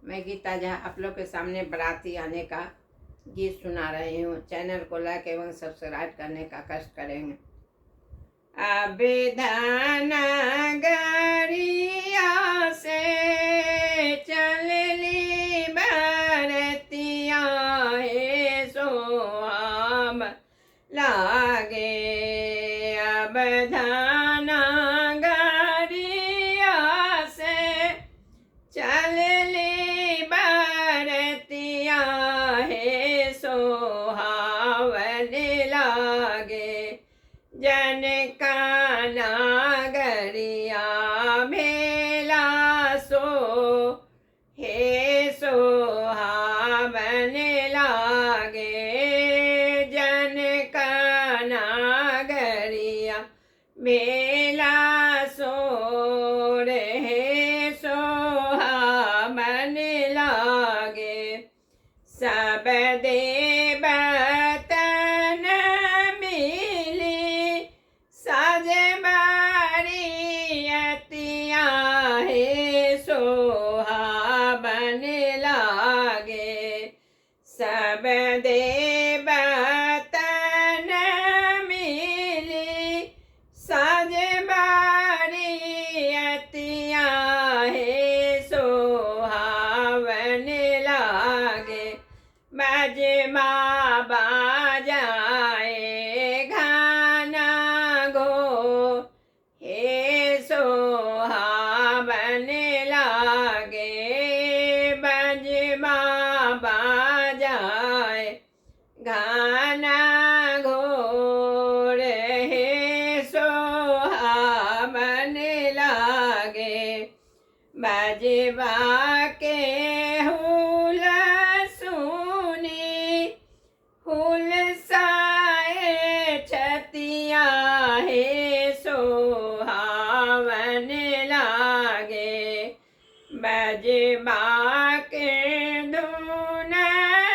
मैं गीता झा आप लोग के सामने बाराती आने का गीत सुना रही हूँ। चैनल को लाइक एवं सब्सक्राइब करने का कष्ट करेंगे। अभिधान गरिया से चलली बरतिया हे सोहाम लागे। अभिधान गरिया से चलली बरतिया हे सोहावन लागे। जनका नागरिया भेला सो हे सोहावन लागे। जनका नागरिया भेला सो रे सोहावन लागे। सब देवतन मिली साज बारियतिया हे सोहावन लागे। सब देवतन मिली साज बारियतिया हे सोहावन लागे। बाजमा बाजाए गाना गो हे सोहावन लागे। बाजमा बाजाए गाना घोर हे सोहावन लागे। बजवा के हुल सुनी हुल साए छतिया हे सोहावन लागे। बजवा के धुन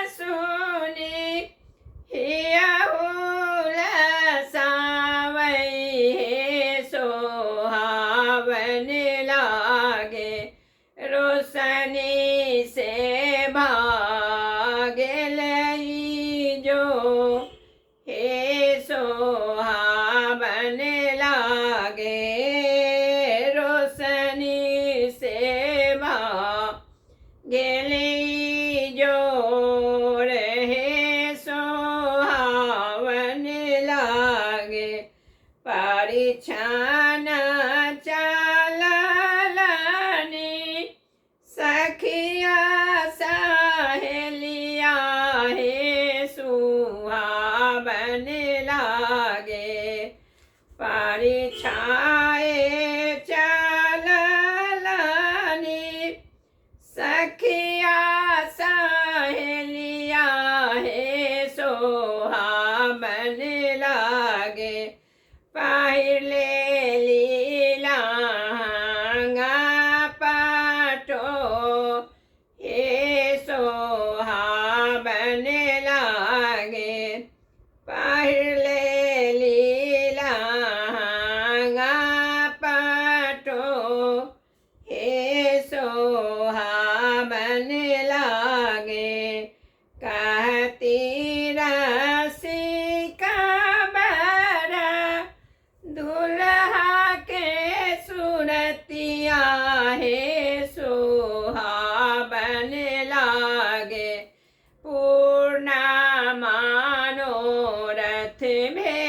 सुनी हिया हुल सावई हे सोहावन लागे। रोशनी से भागलई जो हे सोहावन लागे। रोशनी से भागलई जो हे सोहावन लागे। परिछन चललनी सखिया सहेलिया हे सुहावन लागे। परिछाए चललनी सखिया सहेलिया हे सोहावन लागे। पहले लीलांगा पाटो हे सोहावन लागे। पहले लीलांगा पाटो हे सोहावन लागे। कहती रसिका बरा दुल्हा के सुरतिया हे सोहावन लागे। पूर्णा मनोरथ में